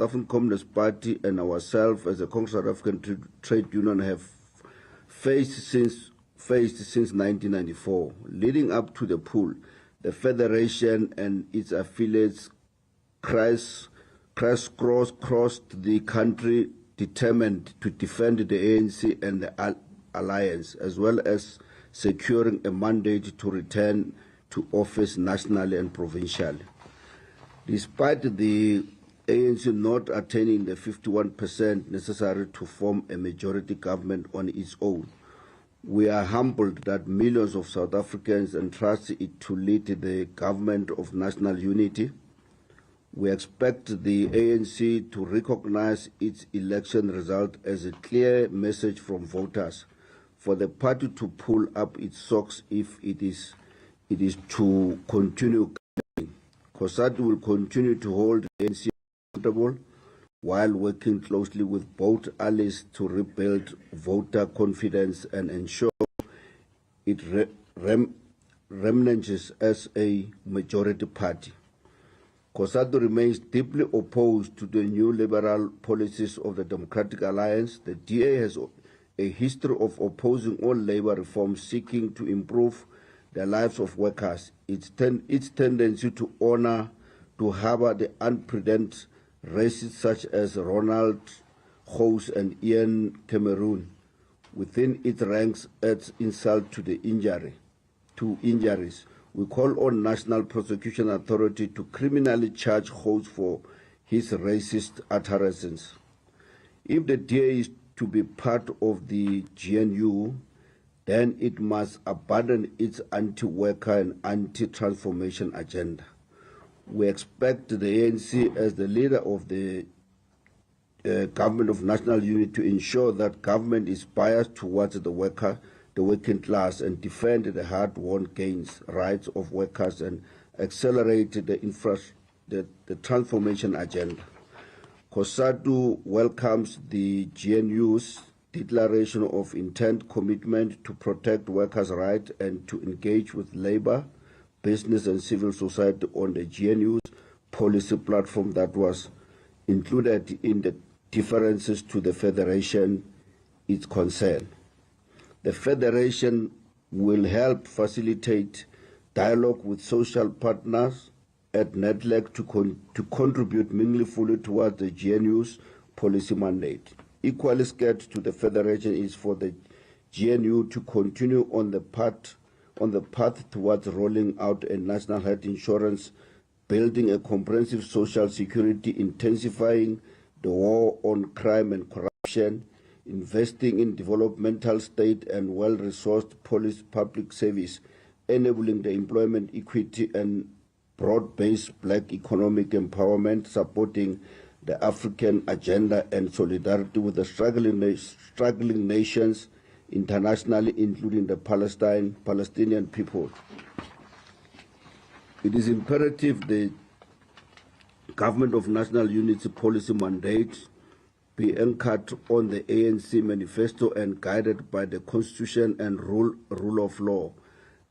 African Communist Party and ourselves as a Congress South African Trade Union have faced since 1994. Leading up to the pull, the Federation and its affiliates crossed the country determined to defend the ANC and the alliance, as well as securing a mandate to return to office nationally and provincially. Despite the ANC not attaining the 51% necessary to form a majority government on its own, we are humbled that millions of South Africans entrust it to lead the government of national unity. We expect the ANC to recognize its election result as a clear message from voters for the party to pull up its socks if it is to continue. COSATU will continue to hold the ANC accountable while working closely with both allies to rebuild voter confidence and ensure it remains as a majority party. COSATU remains deeply opposed to the new liberal policies of the Democratic Alliance. The DA has a history of opposing all labor reforms seeking to improve the lives of workers. Its tendency to harbor the unprecedented racists such as Ronald House and Ian Cameron within its ranks adds insult to injuries. We call on National Prosecution Authority to criminally charge House for his racist utterances. If the DA is to be part of the GNU, then it must abandon its anti-worker and anti-transformation agenda. We expect the ANC as the leader of the government of national unity to ensure that government is biased towards the working class, and defend the hard-won gains, rights of workers, and accelerate the transformation agenda. COSATU welcomes the GNU's declaration of intent commitment to protect workers' rights and to engage with labor, business, and civil society on the GNU's policy platform that was included in the differences to the Federation its concern. The Federation will help facilitate dialogue with social partners at NETLEC to contribute meaningfully towards the GNU's policy mandate. Equally scared to the Federation is for the GNU to continue on the path towards rolling out a national health insurance, building a comprehensive social security, intensifying the war on crime and corruption, investing in developmental state and well-resourced police public service, enabling the employment equity and broad-based black economic empowerment, supporting the African agenda and solidarity with the struggling nations internationally, including the Palestinian people. It is imperative the Government of National Unity policy mandate be anchored on the ANC manifesto and guided by the Constitution and rule of law.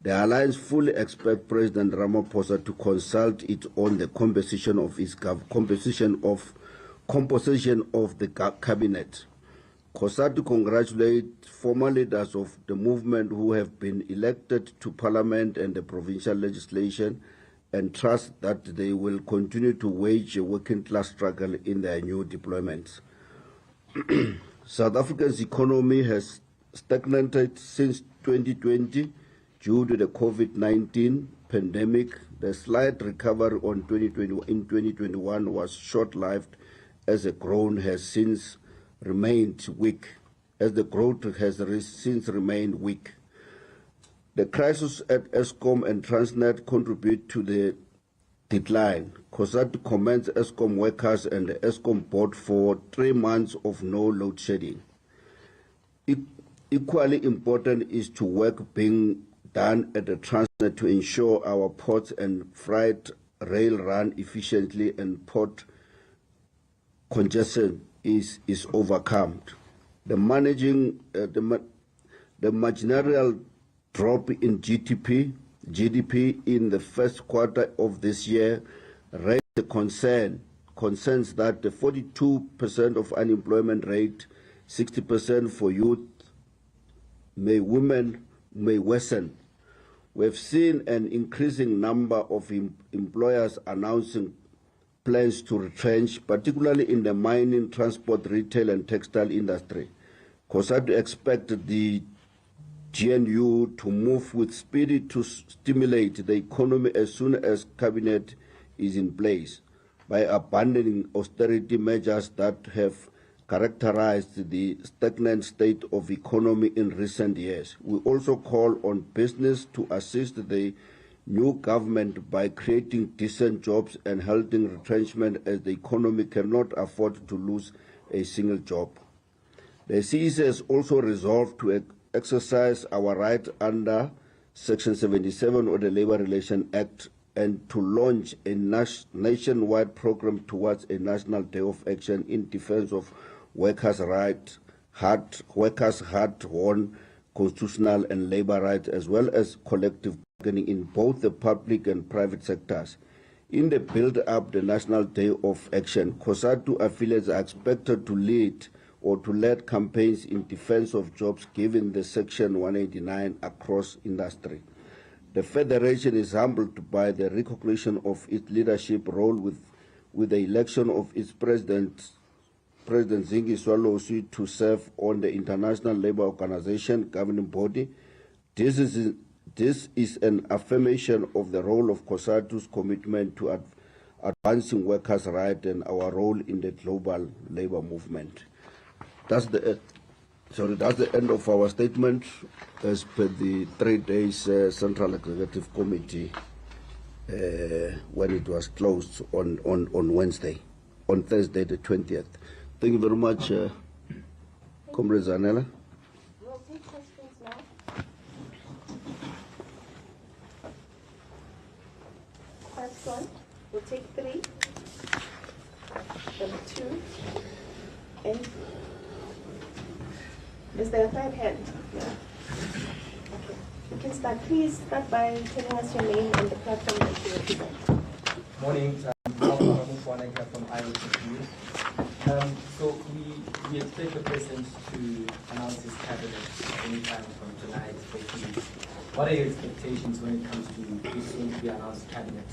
The Alliance fully expects President Ramaphosa to consult it on the composition of the cabinet. COSATU congratulates former leaders of the movement who have been elected to Parliament and the provincial legislation, and trust that they will continue to wage a working class struggle in their new deployments. South Africa's economy has stagnated since 2020 due to the COVID-19 pandemic. The slight recovery in 2021 was short-lived as the growth has since remained weak. The crisis at Eskom and Transnet contribute to the decline. COSATU commends Eskom workers and the Eskom board for 3 months of no load shedding. Equally important is to work being done at the Transnet to ensure our ports and freight rail run efficiently and port congestion is overcome. The marginal drop in GDP in the first quarter of this year raised the concern concerns that the 42% of unemployment rate, 60% for youth, women may worsen. We've seen an increasing number of employers announcing plans to retrench, particularly in the mining, transport, retail, and textile industry. COSATU expects the GNU to move with speed to stimulate the economy as soon as cabinet is in place by abandoning austerity measures that have characterized the stagnant state of economy in recent years. We also call on business to assist the new government by creating decent jobs and halting retrenchment, as the economy cannot afford to lose a single job. The CEC has also resolved to exercise our right under Section 77 of the Labour Relations Act and to launch a nationwide program towards a national day of action in defense of workers' rights, hard-won constitutional and labor rights, as well as collective bargaining in both the public and private sectors. In the build-up the National Day of Action, COSATU affiliates are expected to lead campaigns in defense of jobs given the Section 189 across industry. The Federation is humbled by the recognition of its leadership role with the election of its President Zingi Swalosi to serve on the International Labour Organization governing body. This is an affirmation of the role of COSATU's commitment to advancing workers' rights and our role in the global labour movement. That's the end of our statement as per the 3 days Central Executive Committee when it was closed on Thursday the 20th. Thank you very much, Comrade Zanella. We'll take questions now. First one, we'll take 3. Number 2. And is there a third hand? Yeah. Okay. You can start. Please start by telling us your name and the platform that you represent. Morning. I'm from IOTQ. So we expect the President to announce his cabinet anytime from tonight, hopefully. What are your expectations when it comes to this soon to be announced cabinet?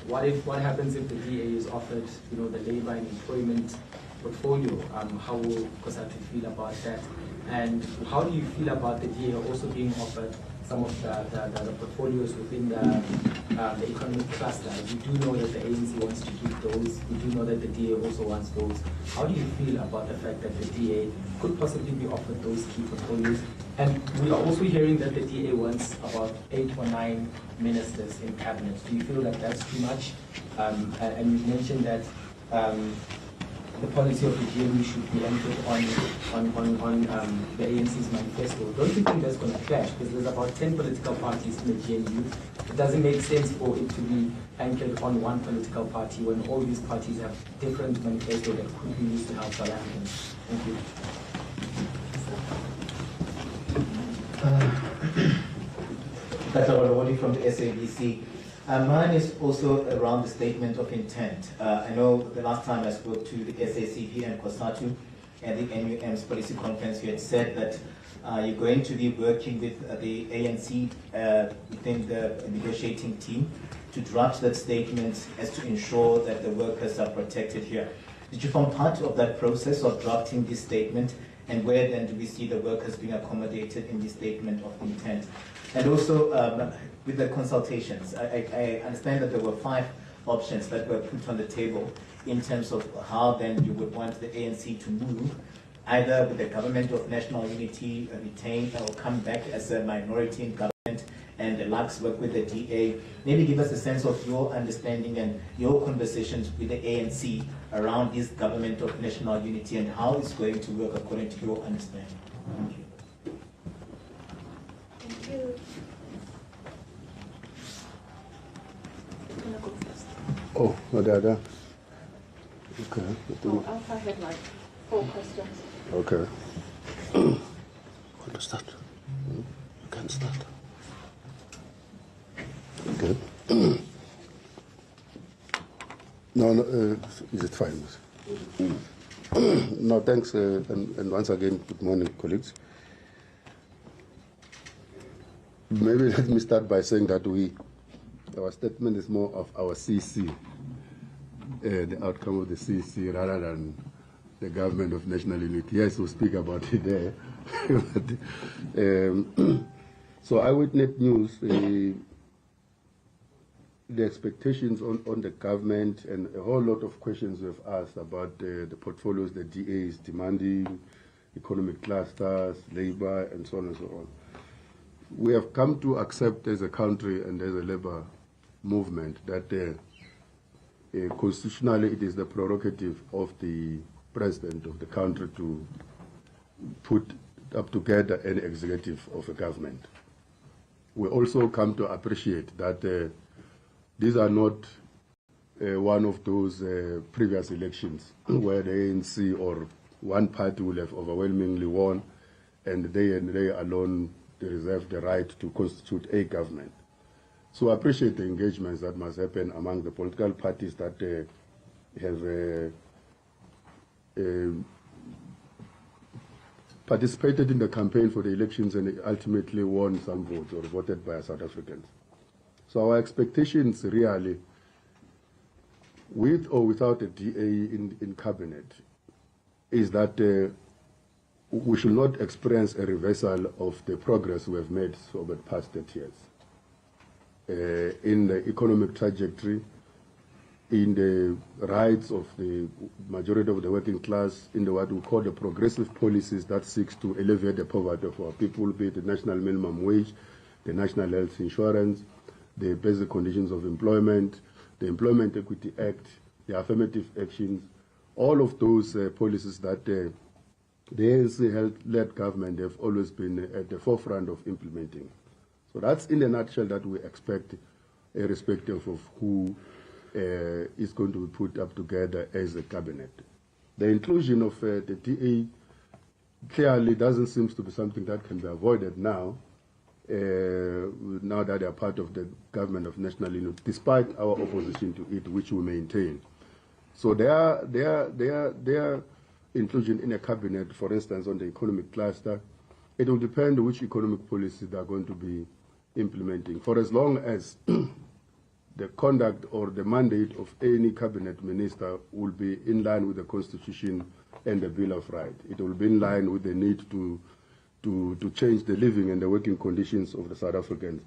What happens if the DA is offered, the labor and employment portfolio? How will COSATU feel about that? And how do you feel about the DA also being offered some of the portfolios within the economic cluster? We do know that the ANC wants to keep those. We do know that the DA also wants those. How do you feel about the fact that the DA could possibly be offered those key portfolios? And we are also hearing that the DA wants about 8 or 9 ministers in cabinet. Do you feel that that's too much? And you've mentioned that the policy of the GNU should be anchored on the ANC's manifesto. Don't you think that's going to clash? Because there's about 10 political parties in the GNU. It doesn't make sense for it to be anchored on one political party when all these parties have different manifestos that could be used to help South Africans. Thank you. Dr. Olawodi from the SABC. Mine is also around the statement of intent. I know the last time I spoke to the SACP and COSATU at the NUM's policy conference, you had said that you're going to be working with the ANC within the negotiating team to draft that statement as to ensure that the workers are protected here. Did you form part of that process of drafting this statement? And where then do we see the workers being accommodated in this statement of intent? And also, with the consultations, I understand that there were 5 options that were put on the table in terms of how then you would want the ANC to move, either with the government of national unity retain or come back as a minority in government and the LACs work with the DA. Maybe give us a sense of your understanding and your conversations with the ANC around this government of national unity and how it's going to work according to your understanding. Thank you. Thank you. I'm going to go first. Oh, Madada. Okay. Oh, Alpha had like 4 questions. Okay. Let's start. You can start. Okay. Now, No, no, is it fine? No, thanks, and once again, good morning, colleagues. Maybe let me start by saying that our statement is more of our CC, the outcome of the CC, rather than the government of national unity. Yes, we'll speak about it there. So eyewitness news, the expectations on the government, and a whole lot of questions we've asked about the portfolios the DA is demanding, economic clusters, labor, and so on and so on. We have come to accept as a country and as a labor movement that constitutionally it is the prerogative of the president of the country to put up together an executive of a government. We also come to appreciate that these are not one of those previous elections where the ANC or one party will have overwhelmingly won and they alone reserve the right to constitute a government. So I appreciate the engagements that must happen among the political parties that have participated in the campaign for the elections and ultimately won some votes or voted by South Africans. So our expectations really, with or without a DA in cabinet, is that we should not experience a reversal of the progress we have made over the past 30 years in the economic trajectory, in the rights of the majority of the working class, in the what we call the progressive policies that seeks to alleviate the poverty of our people, be it the national minimum wage, the national health insurance, the basic conditions of employment, the Employment Equity Act, the affirmative actions, all of those policies that the ANC-led government have always been at the forefront of implementing. So that's in a nutshell that we expect, irrespective of who is going to be put up together as a cabinet. The inclusion of the DA clearly doesn't seem to be something that can be avoided now, now that they are part of the government of national unity, despite our opposition to it, which we maintain. So their inclusion in a cabinet, for instance, on the economic cluster, it will depend on which economic policies they are going to be implementing. For as long as the conduct or the mandate of any cabinet minister will be in line with the Constitution and the Bill of Rights, it will be in line with the need to change the living and the working conditions of the South Africans.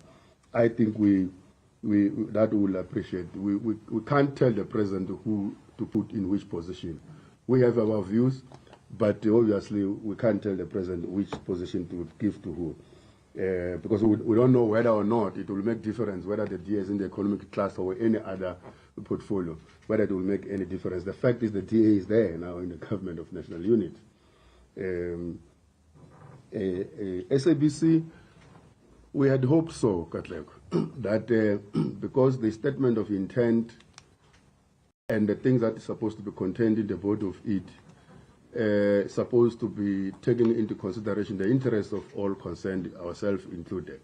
I think that will appreciate. We can't tell the president who to put in which position. We have our views, but obviously we can't tell the president which position to give to who. Because we don't know whether or not it will make difference whether the DA is in the economic class or any other portfolio, whether it will make any difference. The fact is the DA is there now in the government of national unity. SABC, we had hoped so, Katlego, that because the statement of intent and the things that are supposed to be contained in the vote of it supposed to be taking into consideration the interests of all concerned, ourselves included.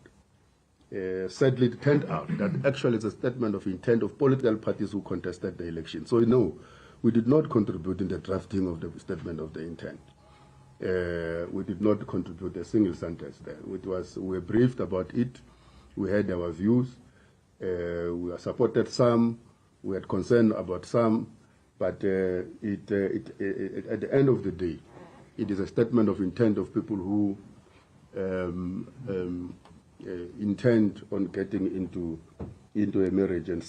Sadly, it turned out that actually it's a statement of intent of political parties who contested the election. So no, we did not contribute in the drafting of the statement of the intent. We did not contribute a single sentence there. We were briefed about it. We had our views. We supported some. We had concern about some. But at the end of the day, it is a statement of intent of people who intend on getting into a marriage. And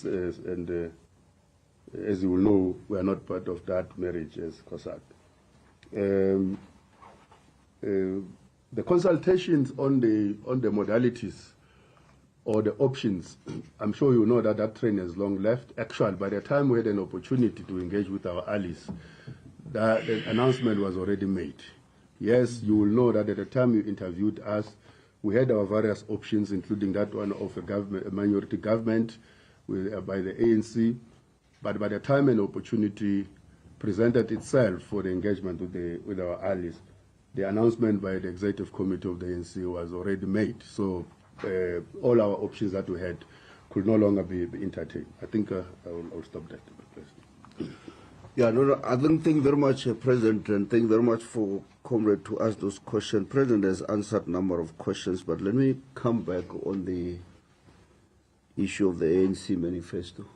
as you will know, we are not part of that marriage as COSATU. The consultations on the modalities or the options, I'm sure you know that that train has long left. Actually, by the time we had an opportunity to engage with our allies, the announcement was already made. Yes, you will know that at the time you interviewed us, we had our various options, including that one of a minority government by the ANC. But by the time an opportunity presented itself for the engagement with our allies, the announcement by the executive committee of the ANC was already made. So all our options that we had could no longer be entertained. I think I'll stop that. Yeah, no, I don't think very much, President, and thank you very much for Comrade to ask those questions. President has answered a number of questions, but let me come back on the issue of the ANC manifesto.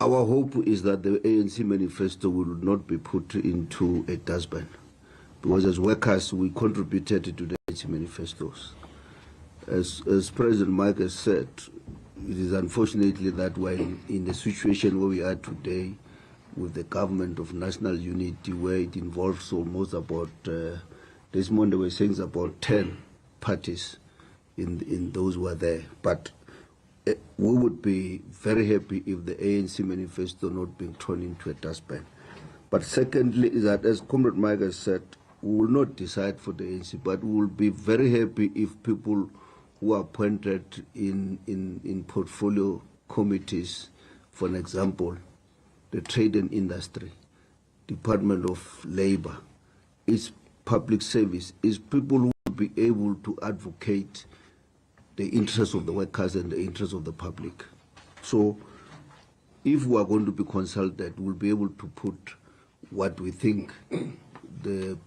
Our hope is that the ANC manifesto will not be put into a dustbin, because as workers, we contributed to the ANC manifestos. As President Mike has said, it is unfortunately that we're in the situation where we are today with the government of national unity, where it involves almost about, this morning they were saying it's about 10 parties in those who are there. But we would be very happy if the ANC manifesto not being thrown into a dustbin. But secondly, is that as Comrade Mike has said, we will not decide for the ANC, but we will be very happy if people who are appointed in portfolio committees, for an example, the trade and industry, Department of Labor, its public service, is people who will be able to advocate the interests of the workers and the interests of the public. So if we are going to be consulted, we'll be able to put what we think the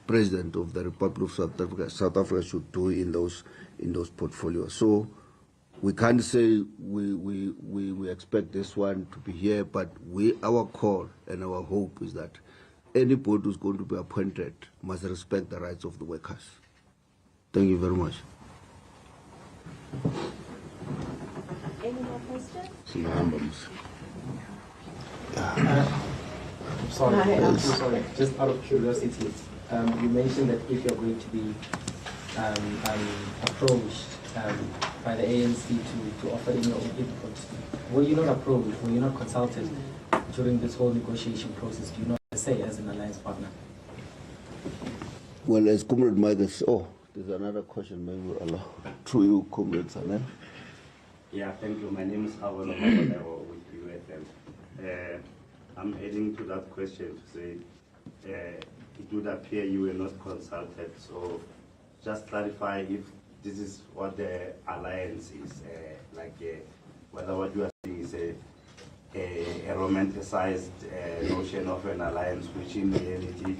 President of the Republic of South Africa should do in those portfolios. So we can't say we expect this one to be here, but our call and our hope is that anybody who's going to be appointed must respect the rights of the workers. Thank you very much. Any more questions? Sorry, I'm so sorry. Just out of curiosity, you mentioned that if you're going to be approached by the ANC to offer in your input, were you not approached, were you not consulted during this whole negotiation process? Do you not say as an alliance partner? Well, as Comrade Mike says, there's another question, maybe we'll allow. Through you, Comrade Sanen. Yeah, thank you. My name is Awolo Mabolero with UFM. I'm adding to that question to say it would appear you were not consulted. So just clarify if this is what the alliance is, whether what you are saying is a romanticized notion of an alliance, which in reality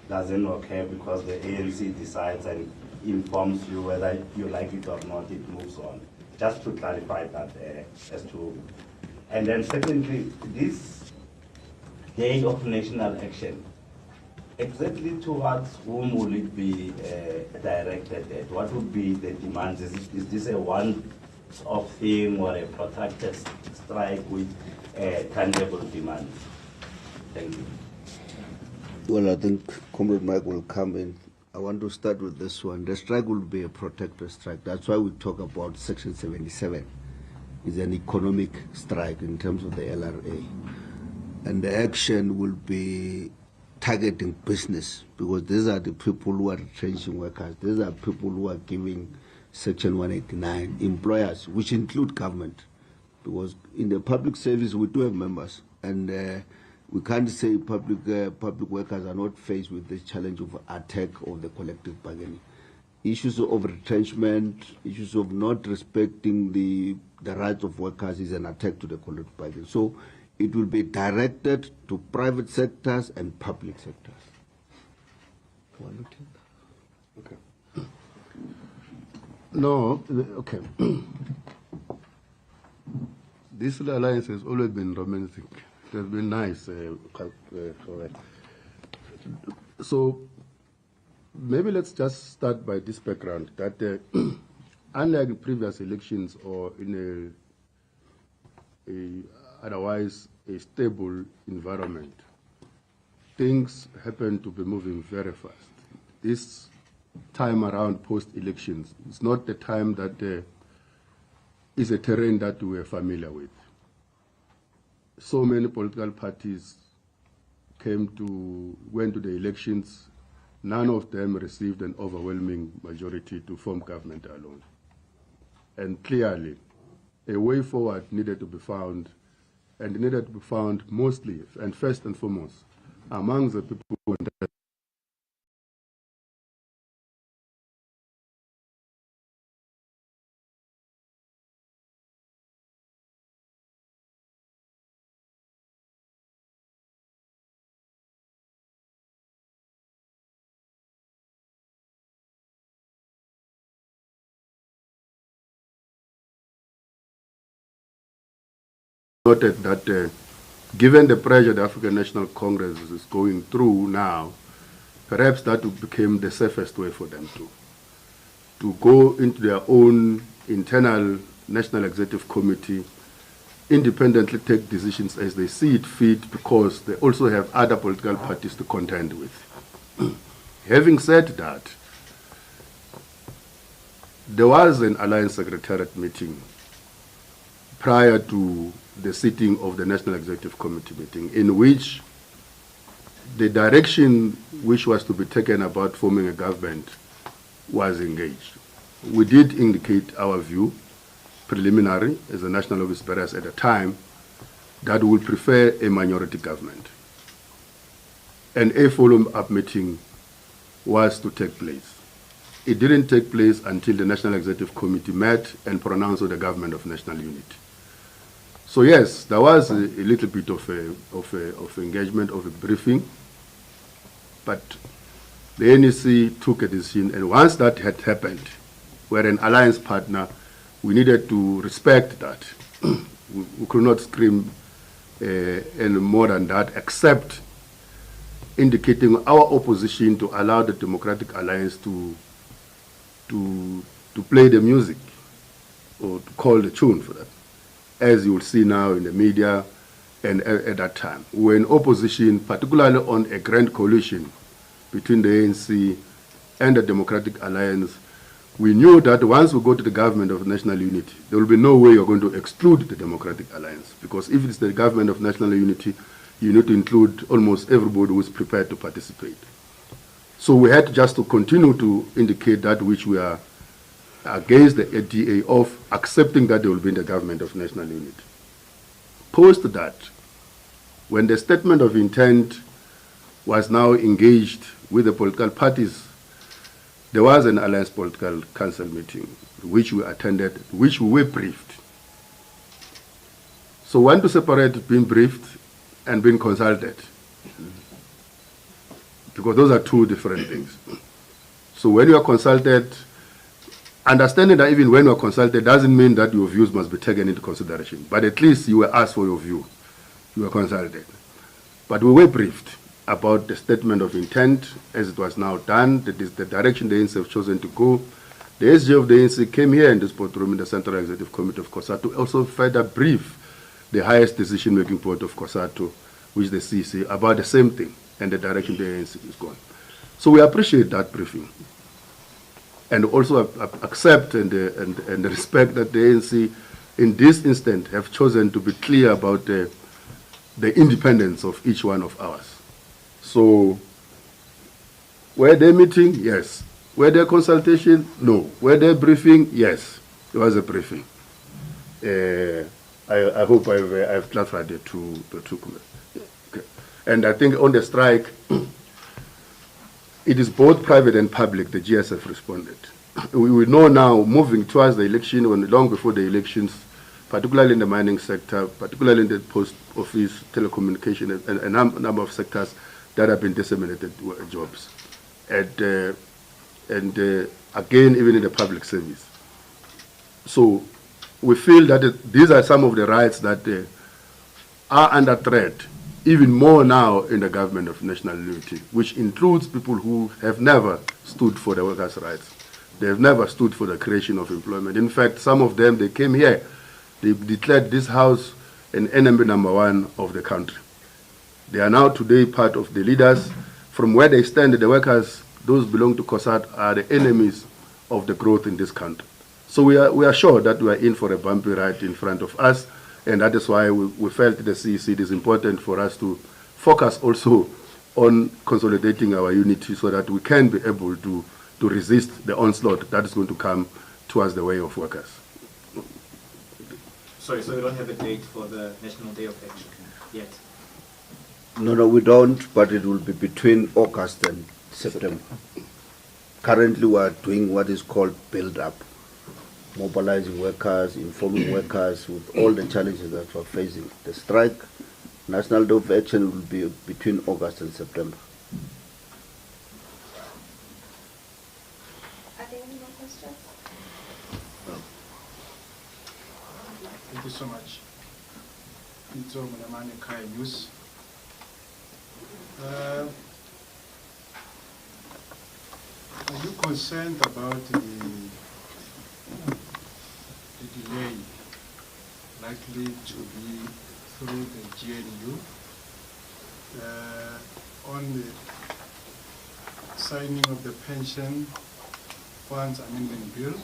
doesn't occur because the ANC decides and informs you whether you like it or not, it moves on. Just to clarify that as to. And then secondly, this day of national action, exactly towards whom will it be directed at? What would be the demands? Is this a one-off thing or a protracted strike with tangible demands? Thank you. Well, I think Comrade Mike will come in. I want to start with this one. The strike will be a protected strike. That's why we talk about Section 77. It's an economic strike in terms of the LRA. And the action will be targeting business, because these are the people who are retrenching workers. These are people who are giving Section 189, employers, which include government, because in the public service we do have members, and we can't say public workers are not faced with the challenge of attack of the collective bargaining. Issues of retrenchment, issues of not respecting the rights of workers is an attack to the collective bargaining. So it will be directed to private sectors and public sectors. Okay. No, okay. This alliance has always been romantic. It has been nice. So maybe let's just start by this background, that unlike previous elections or in otherwise a stable environment, things happen to be moving very fast. This time around post-elections, it's not the time that is a terrain that we are familiar with. So many political parties went to the elections. None of them received an overwhelming majority to form government alone. And clearly, a way forward needed to be found, and needed to be found mostly and first and foremost among the people noted that given the pressure the African National Congress is going through now, perhaps that became the safest way for them to go into their own internal National Executive Committee, independently take decisions as they see it fit, because they also have other political parties to contend with. Having said that, there was an Alliance Secretariat meeting prior to the sitting of the National Executive Committee meeting, in which the direction which was to be taken about forming a government was engaged. We did indicate our view, preliminary, as the National Office Bearers at the time, that we would prefer a minority government. And a follow-up meeting was to take place. It didn't take place until the National Executive Committee met and pronounced the government of national unity. So yes, there was a little bit of engagement, of a briefing, but the NEC took a decision, and once that had happened, we're an alliance partner, we needed to respect that. We could not scream any more than that, except indicating our opposition to allow the Democratic Alliance to play the music, or to call the tune for that, as you will see now in the media and at that time. We were in opposition, particularly on a grand coalition between the ANC and the Democratic Alliance. We knew that once we go to the government of national unity, there will be no way you're going to exclude the Democratic Alliance, because if it's the government of national unity, you need to include almost everybody who is prepared to participate. So we had just to continue to indicate that which we are against the ADA of, accepting that they will be in the government of national unity. Post that, when the statement of intent was now engaged with the political parties, there was an Alliance Political Council meeting, which we attended, which we were briefed. So one to separate being briefed and being consulted, because those are two different things. So when you are consulted, understanding that even when you are consulted doesn't mean that your views must be taken into consideration, but at least you were asked for your view, you were consulted. But we were briefed about the statement of intent as it was now done, that is the direction the ANC have chosen to go. The SG of the ANC came here in this boardroom in the Central Executive Committee of COSATU, also further brief the highest decision-making board of COSATU, which is the CC, about the same thing and the direction the ANC is going. So we appreciate that briefing, and also accept and respect that the ANC in this instant have chosen to be clear about the independence of each one of ours. So, were they meeting? Yes. Were there consultation? No. Were there briefing? Yes. There was a briefing. I hope I've clarified the two comments. Okay. And I think on the strike, it is both private and public. The GSF responded. We know now, moving towards the election, or long before the elections, particularly in the mining sector, particularly in the post office, telecommunication, and a number of sectors that have been disseminated jobs. And again, even in the public service. So we feel that these are some of the rights that are under threat, even more now in the government of national unity, which includes people who have never stood for the workers' rights. They have never stood for the creation of employment. In fact, some of them, they came here, they declared this house an enemy #1 of the country. They are now today part of the leaders. From where they stand, the workers, those belong to COSAT, are the enemies of the growth in this country. So we are sure that we are in for a bumpy ride in front of us, and that is why we felt the CEC, it is important for us to focus also on consolidating our unity so that we can be able to resist the onslaught that is going to come towards the way of workers. Sorry, so we don't have a date for the National Day of Action yet? No, we don't, but it will be between August and September. Currently, we are doing what is called build-up, mobilizing workers, informing workers with all the challenges that we're facing. The strike, National Day of Action will be between August and September. Are there any more questions? Thank you so much. News. Are you concerned about the delay likely to be through the GNU on the signing of the Pension Funds Amendment Bill?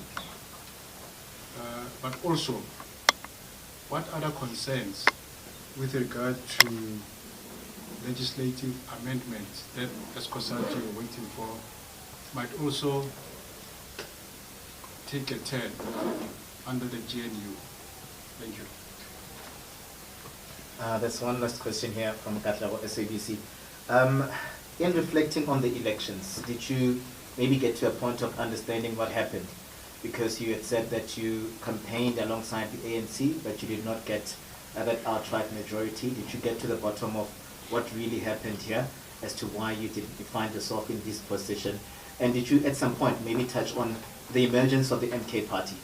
But also, what other concerns with regard to legislative amendments that as COSATU are waiting for might also take a turn under the GNU? Thank you. There's one last question here from Katlego, SABC. In reflecting on the elections, did you maybe get to a point of understanding what happened? Because you had said that you campaigned alongside the ANC, but you did not get that outright majority. Did you get to the bottom of what really happened here as to why you didn't find yourself in this position? And did you at some point maybe touch on the emergence of the MK party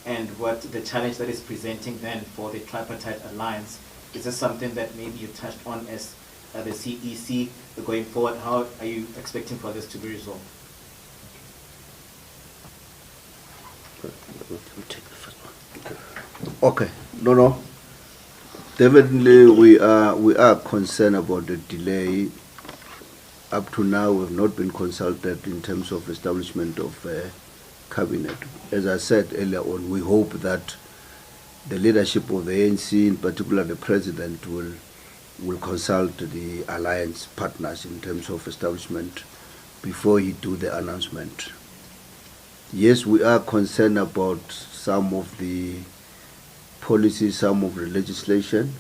and what the challenge that is presenting then for the tripartite alliance? Is this something that maybe you touched on as the CEC going forward? How are you expecting for this to be resolved? Okay, no. Definitely, we are concerned about the delay. Up to now, we have not been consulted in terms of establishment of cabinet. As I said earlier on, we hope that the leadership of the ANC, in particular the president, will consult the alliance partners in terms of establishment before he do the announcement. Yes, we are concerned about some of the policies, some of the legislation.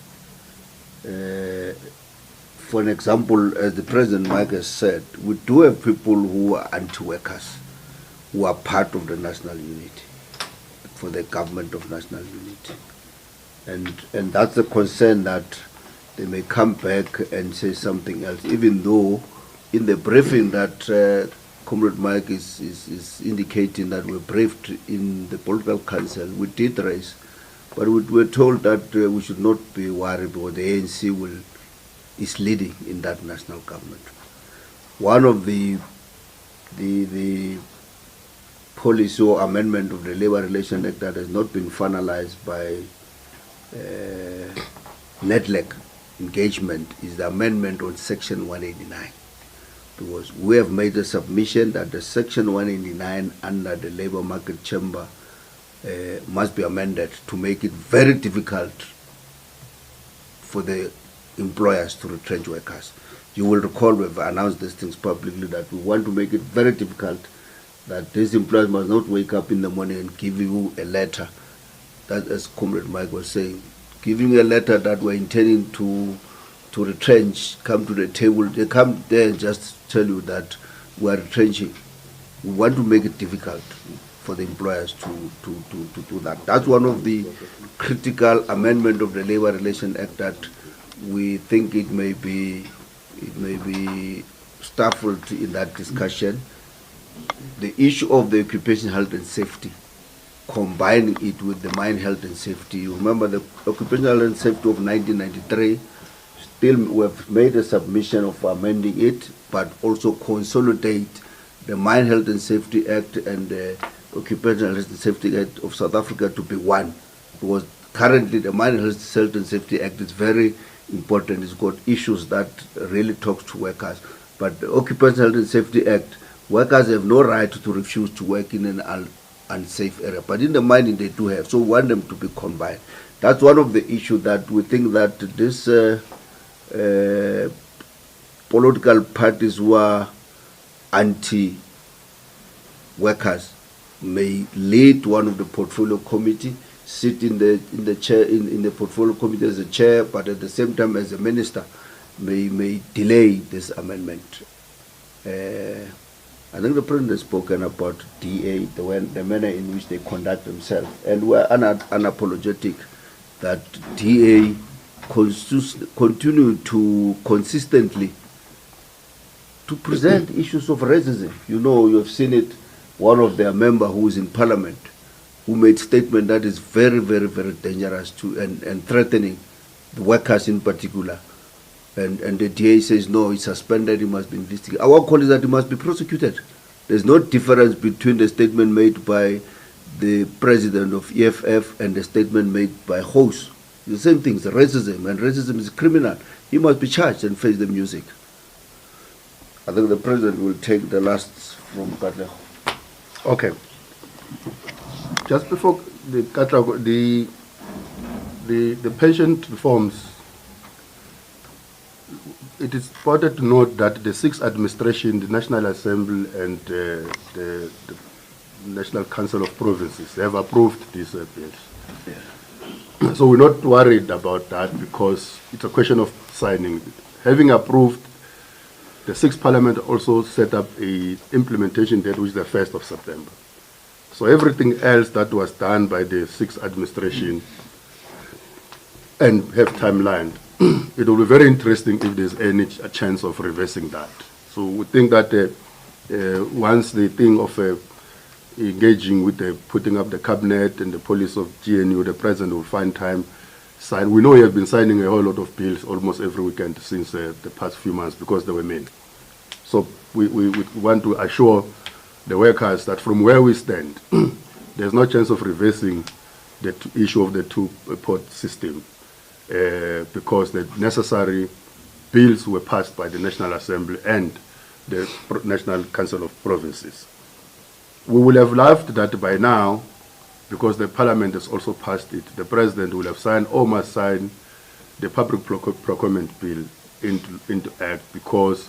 For an example, as the President Mike has said, we do have people who are anti-workers, who are part of the national unity, for the government of national unity. And that's a concern that they may come back and say something else, even though in the briefing that Comrade Mike is indicating that we briefed in the political council, we did raise, but we were told that we should not be worried because the ANC is leading in that national government. One of the policy or amendment of the Labour Relations Act that has not been finalized by NEDLEC engagement is the amendment on Section 189. Because we have made a submission that the Section 189 under the Labour Market Chamber must be amended to make it very difficult for the employers to retrench workers. You will recall we've announced these things publicly that we want to make it very difficult that these employers must not wake up in the morning and give you a letter, that as Comrade Mike was saying, giving a letter that we're intending to retrench, come to the table, they come there and just tell you that we are retrenching. We want to make it difficult for the employers to do that. That's one of the critical amendment of the Labour Relations Act that we think it may be stifled in that discussion. The issue of the occupational health and safety, combining it with the mine health and safety. You remember the occupational health and safety of 1993, still we have made a submission of amending it, but also consolidate the Mine Health and Safety Act and the Occupational Health and Safety Act of South Africa to be one. Because currently the Mine Health and Safety Act is very important. It's got issues that really talk to workers. But the Occupational Health and Safety Act, workers have no right to refuse to work in an unsafe area. But in the mining they do have, so we want them to be combined. That's one of the issues that we think that this political parties who are anti-workers may lead one of the portfolio committee, sit in the chair in the portfolio committee as a chair, but at the same time as a minister may delay this amendment. I think the president has spoken about DA, the manner in which they conduct themselves, and we're unapologetic that DA continue to consistently to present issues of racism. You know, you have seen it, one of their members who is in parliament, who made statement that is very, very, very dangerous to and threatening the workers in particular, and the DA says, no, it's suspended, he must be investigated. Our call is that he must be prosecuted. There's no difference between the statement made by the president of EFF and the statement made by Host. The same thing, it's racism, and racism is criminal. He must be charged and face the music. I think the president will take the last from Katleho. Okay. Just before the Katleho, the patient reforms, it is important to note that the sixth administration, the National Assembly and the National Council of Provinces have approved these bills. Yeah. So we're not worried about that because it's a question of signing. Having approved, the sixth parliament also set up a implementation date which is the 1st of September. So everything else that was done by the sixth administration and have timeline, it will be very interesting if there's any chance of reversing that. So we think that once the thing of engaging with the putting up the cabinet and the police of GNU, the president will find time sign. We know he has been signing a whole lot of bills almost every weekend since the past few months because they were made. So we want to assure the workers that from where we stand, there's no chance of reversing the issue of the two-port system because the necessary bills were passed by the National Assembly and the National Council of Provinces. We would have loved that by now, because the Parliament has also passed it, the President will have signed or must sign the Public Procurement Bill into Act, because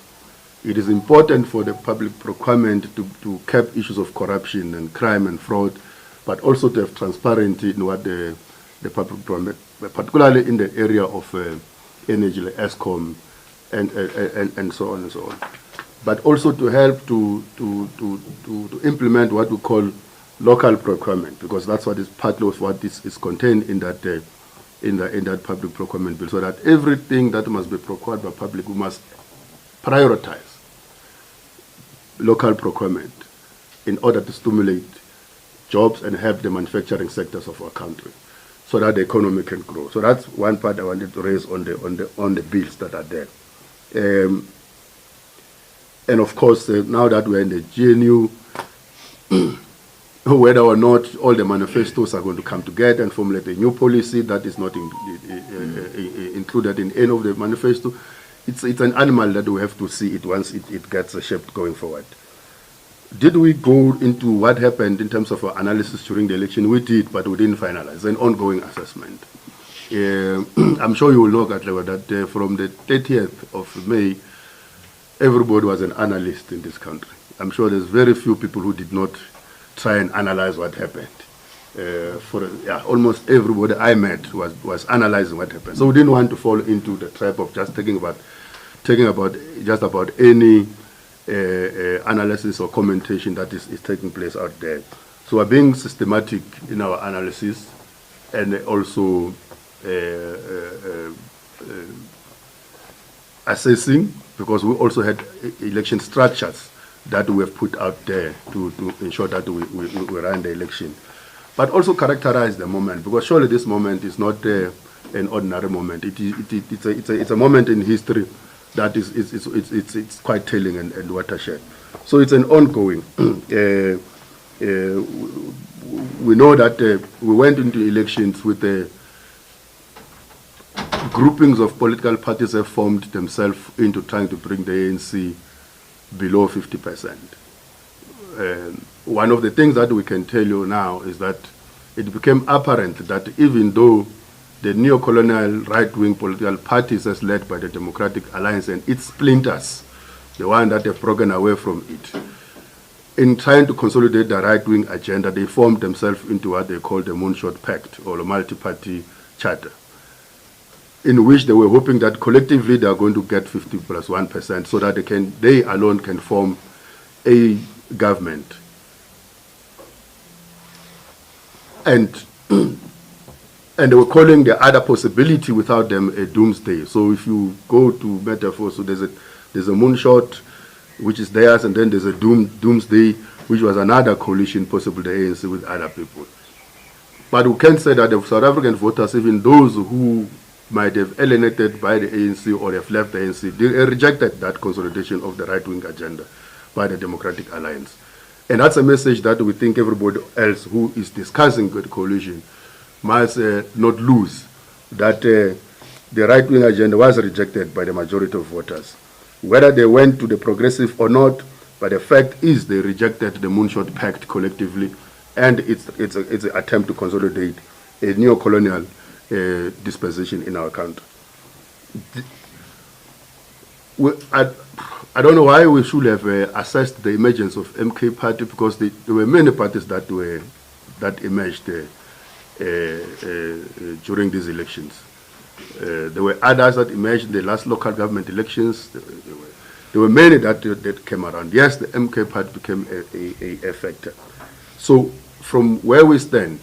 it is important for the public procurement to cap issues of corruption and crime and fraud, but also to have transparency in what the public procurement, particularly in the area of energy, like ESCOM, and so on and so on. But also to help to implement what we call local procurement, because that's what is part of what is contained in that in that public procurement bill, so that everything that must be procured by public, we must prioritize local procurement in order to stimulate jobs and help the manufacturing sectors of our country, so that the economy can grow. So that's one part I wanted to raise on the bills that are there. And of course, now that we're in the GNU, whether or not all the manifestos are going to come together and formulate a new policy that is not included in any of the manifesto, it's an animal that we have to see it once it gets shaped going forward. Did we go into what happened in terms of our analysis during the election? We did, but we didn't finalize. It's an ongoing assessment. I'm sure you will know, Katleho, that from the 30th of May, everybody was an analyst in this country. I'm sure there's very few people who did not try and analyze what happened. Almost everybody I met was analyzing what happened. So we didn't want to fall into the trap of just taking about any analysis or commentation that is taking place out there. So we're being systematic in our analysis and also assessing, because we also had election structures that we have put out there to ensure that we run the election, but also characterize the moment, because surely this moment is not an ordinary moment. It's a moment in history that it's quite telling and watershed. So it's an ongoing. We know that we went into elections with groupings of political parties have formed themselves into trying to bring the ANC below 50%. One of the things that we can tell you now is that it became apparent that even though the neo-colonial right-wing political parties as led by the Democratic Alliance and its splinters, the one that have broken away from it, in trying to consolidate the right-wing agenda, they formed themselves into what they call the Moonshot Pact, or a multi-party charter, in which they were hoping that collectively they are going to get 50 plus 1%, so that they alone can form a government. And they were calling the other possibility without them a doomsday. So if you go to metaphor, so there's a moonshot, which is theirs, and then there's a doomsday, which was another coalition, possibly the ANC with other people. But we can say that the South African voters, even those who might have alienated by the ANC or have left the ANC, they rejected that consolidation of the right-wing agenda by the Democratic Alliance. And that's a message that we think everybody else who is discussing the coalition must not lose, that the right-wing agenda was rejected by the majority of voters. Whether they went to the progressive or not, but the fact is they rejected the Moonshot Pact collectively, and it's an attempt to consolidate a neo-colonial disposition in our country. I don't know why we should have assessed the emergence of MK Party, because there were many parties that emerged during these elections. There were others that emerged in the last local government elections. There were many that came around. Yes, the MK Party became a factor. So from where we stand,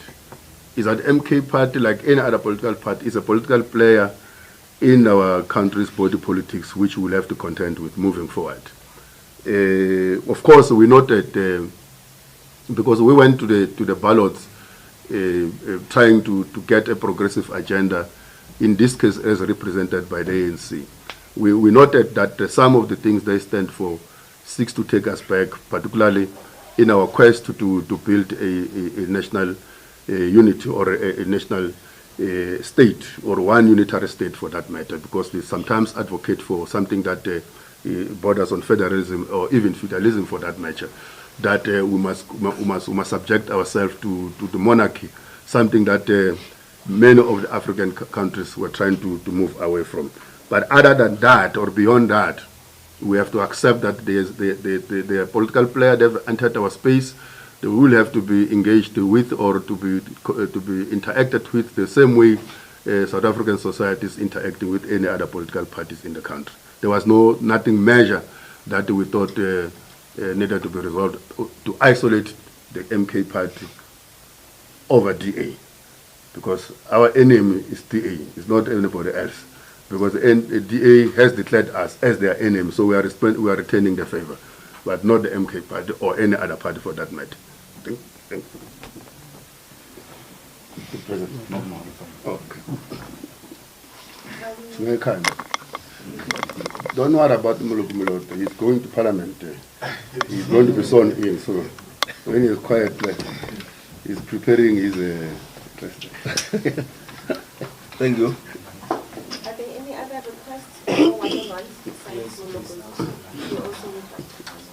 is that MK Party, like any other political party, is a political player in our country's body politics, which we'll have to contend with moving forward. Of course, we noted, because we went to the ballots trying to get a progressive agenda, in this case as represented by the ANC. We noted that some of the things they stand for seeks to take us back, particularly in our quest to build a national unity or a national state, or one unitary state for that matter, because we sometimes advocate for something that borders on federalism or even feudalism for that matter, that we must subject ourselves to the monarchy, something that many of the African countries were trying to move away from. But other than that, or beyond that, we have to accept that the political player, they've entered our space. They will have to be engaged with, or to be interacted with the same way South African society is interacting with any other political parties in the country. There was nothing measure that we thought needed to be resolved to isolate the MK Party over DA, because our enemy is DA, it's not anybody else, because the DA has declared us as their enemy, so we are retaining the favor, but not the MK Party or any other party for that matter. Thank you. Mr. President. No more. Okay. Don't worry about Muluku. He's going to Parliament. He's going to be sworn in, so when he's quiet, he's preparing his president. Thank you. Are there any other requests for one-on-one besides Muluku? You also would like to ask.